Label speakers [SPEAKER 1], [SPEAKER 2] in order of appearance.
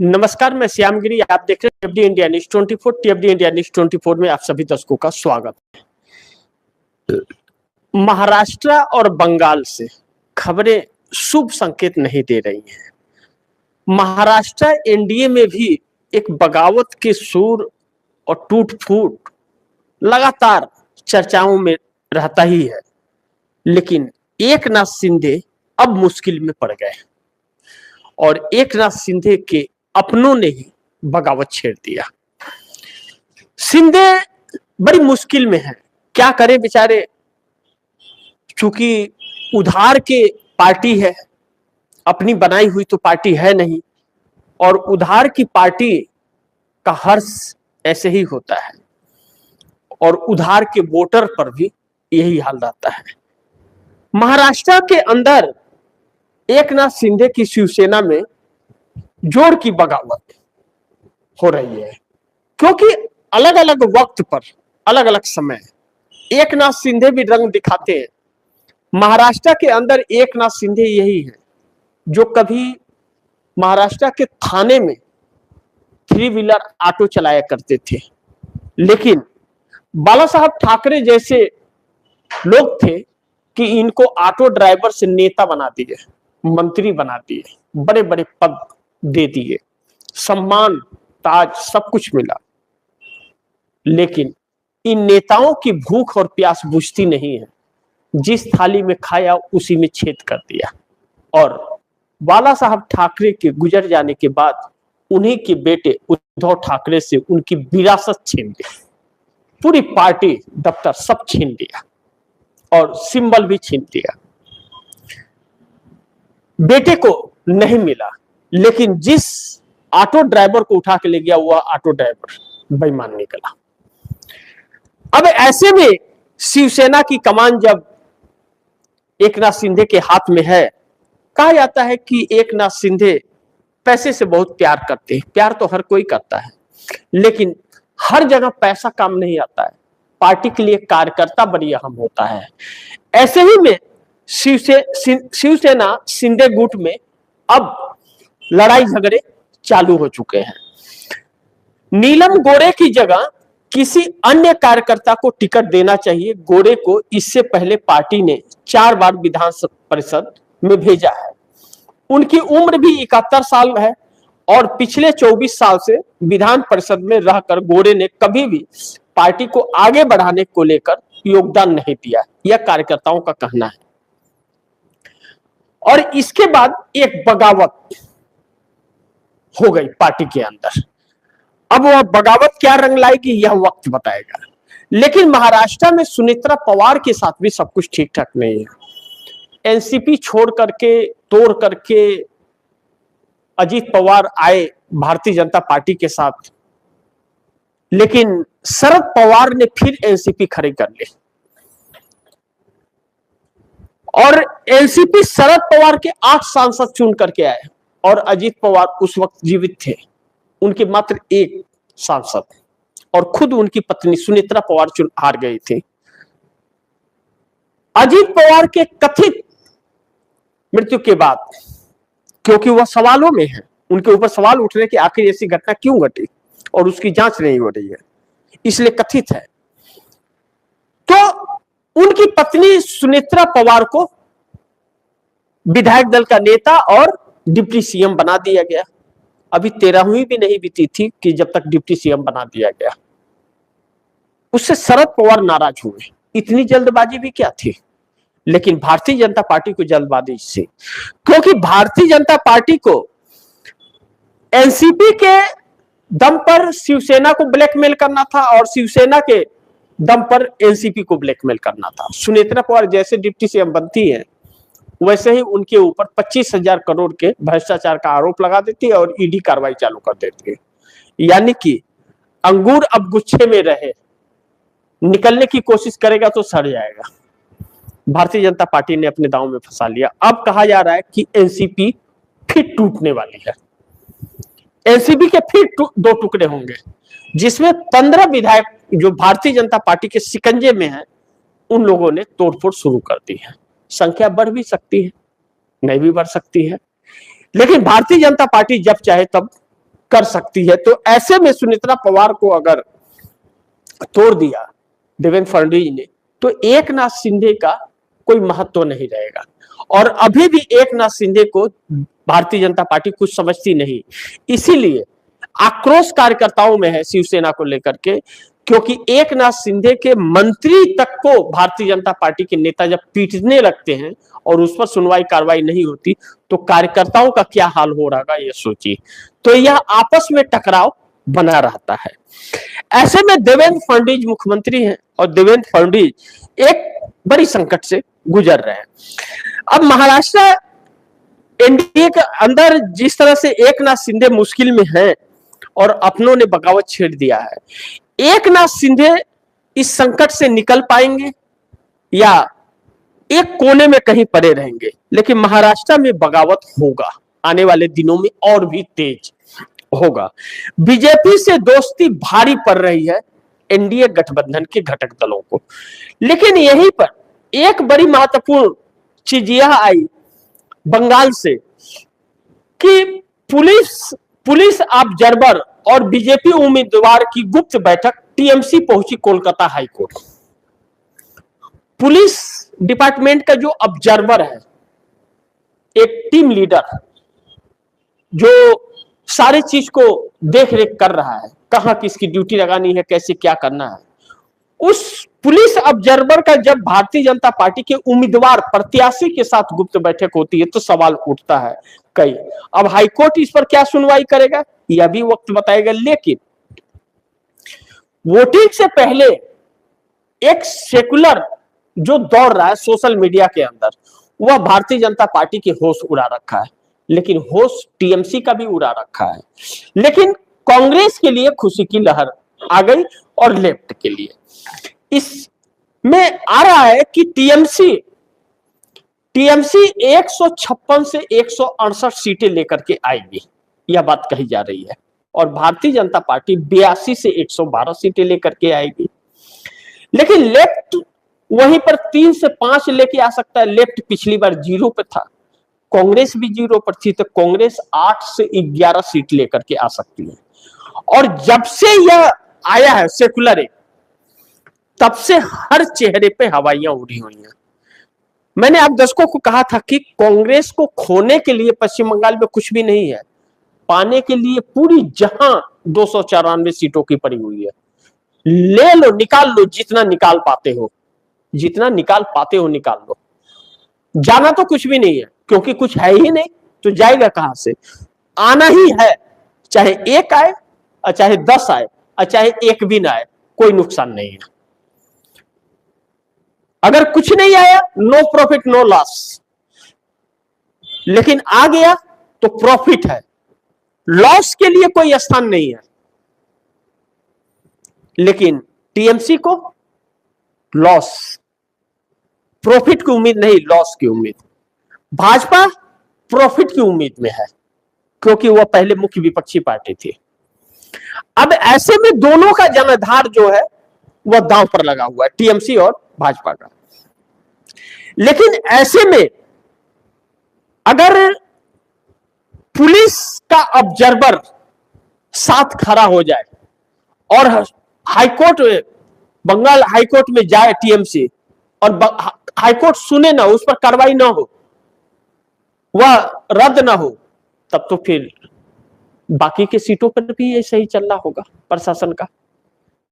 [SPEAKER 1] नमस्कार, मैं श्यामगिरी। आप देख रहे हैं टीएफडी इंडिया न्यूज 24। टीएफडी इंडिया न्यूज 24 में आप सभी दर्शकों का स्वागत है। महाराष्ट्र और बंगाल से खबरें शुभ संकेत नहीं दे रही हैं। महाराष्ट्र एनडीए में भी एक बगावत के सुर और टूट फूट लगातार चर्चाओं में रहता ही है, लेकिन एकनाथ शिंदे अब मुश्किल में पड़ गए और एकनाथ शिंदे के अपनों ने ही बगावत छेड़ दिया। शिंदे बड़ी मुश्किल में है, क्या करे बेचारे, चूंकि उधार के पार्टी है, अपनी बनाई हुई तो पार्टी है नहीं, और उधार की पार्टी का हर्ष ऐसे ही होता है और उधार के वोटर पर भी यही हाल रहता है। महाराष्ट्र के अंदर एकनाथ शिंदे की शिवसेना में जोर की बगावत हो रही है, क्योंकि अलग अलग वक्त पर अलग अलग समय एकनाथ शिंदे भी रंग दिखाते हैं। महाराष्ट्र के अंदर एकनाथ शिंदे यही है जो कभी महाराष्ट्र के थाने में 3 व्हीलर ऑटो चलाया करते थे, लेकिन बाला साहब ठाकरे जैसे लोग थे कि इनको ऑटो ड्राइवर से नेता बना दिए, मंत्री बना दिए, बड़े बड़े पद दे दिए, सम्मान ताज सब कुछ मिला, लेकिन इन नेताओं की भूख और प्यास बुझती नहीं है। जिस थाली में खाया उसी में छेद कर दिया, और बाला साहब ठाकरे के गुजर जाने के बाद उन्हीं के बेटे उद्धव ठाकरे से उनकी विरासत छीन ली, पूरी पार्टी दफ्तर सब छीन लिया और सिंबल भी छीन लिया। बेटे को नहीं मिला, लेकिन जिस ऑटो ड्राइवर को उठा के ले गया वह ऑटो ड्राइवर बेईमान निकला। अब ऐसे में शिवसेना की कमान जब एकनाथ शिंदे के हाथ में है, कहा जाता है कि एकनाथ शिंदे पैसे से बहुत प्यार करते हैं। प्यार तो हर कोई करता है, लेकिन हर जगह पैसा काम नहीं आता है। पार्टी के लिए कार्यकर्ता बड़ी अहम होता है। ऐसे ही में शिवसेना शिंदे गुट में अब लड़ाई झगड़े चालू हो चुके हैं। नीलम गोरे की जगह किसी अन्य कार्यकर्ता को टिकट देना चाहिए। गोरे को इससे पहले पार्टी ने 4 बार विधान परिषद में भेजा है। उनकी उम्र भी 71 साल है और पिछले 24 साल से विधान परिषद में रहकर गोरे ने कभी भी पार्टी को आगे बढ़ाने को लेकर योगदान नहीं दिया, यह कार्यकर्ताओं का कहना है। और इसके बाद एक बगावत हो गई पार्टी के अंदर। अब वह बगावत क्या रंग लाएगी यह वक्त बताएगा, लेकिन महाराष्ट्र में सुनेत्रा पवार के साथ भी सब कुछ ठीक ठाक नहीं है। एनसीपी छोड़ करके तोड़ करके अजीत पवार आए भारतीय जनता पार्टी के साथ, लेकिन शरद पवार ने फिर एनसीपी खड़ी कर ली और एनसीपी शरद पवार के 8 सांसद चुन करके आए और अजीत पवार उस वक्त जीवित थे, उनके मात्र 1 सांसद, और खुद उनकी पत्नी सुनेत्रा पवार हार गई थी। अजीत पवार के कथित मृत्यु के बाद, क्योंकि वह सवालों में है, उनके ऊपर सवाल उठ रहे कि आखिर ऐसी घटना क्यों घटी और उसकी जांच नहीं हो रही है, इसलिए कथित है। तो उनकी पत्नी सुनेत्रा पवार को विधायक दल का नेता और डिप्टी सीएम बना दिया गया। अभी 13वीं भी नहीं बीती थी कि जब तक डिप्टी सीएम बना दिया गया। उससे शरद पवार नाराज हुए। इतनी जल्दबाजी भी क्या थी, लेकिन भारतीय जनता पार्टी को जल्दबाजी से, क्योंकि भारतीय जनता पार्टी को एनसीपी के दम पर शिवसेना को ब्लैकमेल करना था और शिवसेना के दम पर एनसीपी को ब्लैकमेल करना था। सुनेत्रा पवार जैसे डिप्टी सीएम बनती है, वैसे ही उनके ऊपर 25,000 करोड़ के भ्रष्टाचार का आरोप लगा देती है और ईडी कार्रवाई चालू कर देती है। यानी कि अंगूर अब गुच्छे में रहे, निकलने की कोशिश करेगा तो सड़ जाएगा। भारतीय जनता पार्टी ने अपने दांव में फंसा लिया। अब कहा जा रहा है कि एनसीपी फिर टूटने वाली है। एनसीपी के फिर 2 टुकड़े होंगे, जिसमें 15 विधायक जो भारतीय जनता पार्टी के शिकंजे में हैं, उन लोगों ने तोड़फोड़ शुरू कर दी है। संख्या बढ़ भी सकती है, नहीं भी बढ़ सकती है, लेकिन भारतीय जनता पार्टी जब चाहे तब कर सकती है। तो ऐसे में सुनेत्रा पवार को अगर तोड़ दिया देवेंद्र फडणवीस ने, तो एकनाथ शिंदे का कोई महत्व नहीं रहेगा। और अभी भी एकनाथ शिंदे को भारतीय जनता पार्टी कुछ समझती नहीं, इसीलिए आक्रोश कार्यकर्ताओं में है शिवसेना को लेकर के, क्योंकि एकनाथ शिंदे के मंत्री तक को भारतीय जनता पार्टी के नेता जब पीटने लगते हैं और उस पर सुनवाई कार्रवाई नहीं होती, तो कार्यकर्ताओं का क्या हाल हो रहा है ये सोचिए। तो यह आपस में टकराव बना रहता है। ऐसे में देवेंद्र फडणवीस मुख्यमंत्री हैं और देवेंद्र फडणवीस एक बड़ी संकट से गुजर रहे हैं। अब महाराष्ट्र एनडीए के अंदर जिस तरह से एकनाथ शिंदे मुश्किल में हैं और अपनों ने बगावत छेड़ दिया है, एकनाथ शिंदे इस संकट से निकल पाएंगे या एक कोने में कहीं पड़े रहेंगे। लेकिन महाराष्ट्र में बगावत होगा, आने वाले दिनों में और भी तेज होगा। बीजेपी से दोस्ती भारी पड़ रही है एनडीए गठबंधन के घटक दलों को। लेकिन यहीं पर एक बड़ी महत्वपूर्ण चीज यह आई बंगाल से कि पुलिस ऑब्जर्वर और बीजेपी उम्मीदवार की गुप्त बैठक टीएमसी पहुंची कोलकाता हाईकोर्ट। पुलिस डिपार्टमेंट का जो ऑब्जर्वर है, एक टीम लीडर जो सारी चीज को देख रेख कर रहा है, कहां किसकी ड्यूटी लगानी है, कैसे क्या करना है, उस पुलिस ऑब्जर्वर का जब भारतीय जनता पार्टी के उम्मीदवार प्रत्याशी के साथ गुप्त बैठक होती है तो सवाल उठता है कई। अब हाईकोर्ट इस पर क्या सुनवाई करेगा यह भी वक्त बताएगा। लेकिन वोटिंग से पहले एक सेकुलर जो दौड़ रहा है सोशल मीडिया के अंदर, वह भारतीय जनता पार्टी के होश उड़ा रखा है, लेकिन होश टीएमसी का भी उड़ा रखा है। लेकिन कांग्रेस के लिए खुशी की लहर आ गई और लेफ्ट के लिए इसमें आ रहा है कि टीएमसी 156 से 168 सीटें लेकर के आएगी, यह बात कही जा रही है। और भारतीय जनता पार्टी 82 से 112 सीटें लेकर के आएगी। लेकिन लेफ्ट वहीं पर 3 से 5 लेके आ सकता है। लेफ्ट पिछली बार 0 पे था, कांग्रेस भी 0 पर थी, तो कांग्रेस 8 से 11 सीट लेकर के आ सकती है। और जब से यह आया है सेकुलर, तब से हर चेहरे पे हवाइयां उड़ी हुई हैं। मैंने आप दर्शकों को कहा था कि कांग्रेस को खोने के लिए पश्चिम बंगाल में कुछ भी नहीं है, पाने के लिए पूरी जहां 294 सीटों की पड़ी हुई है। ले लो, निकाल लो, जितना निकाल पाते हो, जितना निकाल पाते हो निकाल लो। जाना तो कुछ भी नहीं है, क्योंकि कुछ है ही नहीं, तो जाएगा कहां से। आना ही है, चाहे 1 आए और चाहे 10 आए और चाहे 1 भी ना आए, कोई नुकसान नहीं है। अगर कुछ नहीं आया, नो प्रॉफिट नो लॉस, लेकिन आ गया तो प्रॉफिट है, लॉस के लिए कोई स्थान नहीं है। लेकिन टीएमसी को लॉस, प्रॉफिट की उम्मीद नहीं, लॉस की उम्मीद। भाजपा प्रॉफिट की उम्मीद में है, क्योंकि वह पहले मुख्य विपक्षी पार्टी थी। अब ऐसे में दोनों का जनाधार जो है वह दांव पर लगा हुआ है, टीएमसी और भाजपा का। लेकिन ऐसे में अगर पुलिस का ऑब्जर्वर साथ खड़ा हो जाए और हाईकोर्ट, बंगाल हाईकोर्ट में जाए टीएमसी, और हाईकोर्ट सुने ना, उस पर कार्रवाई ना हो, वह रद्द ना हो, तब तो फिर बाकी के सीटों पर भी ऐसा ही चल रहा होगा प्रशासन का।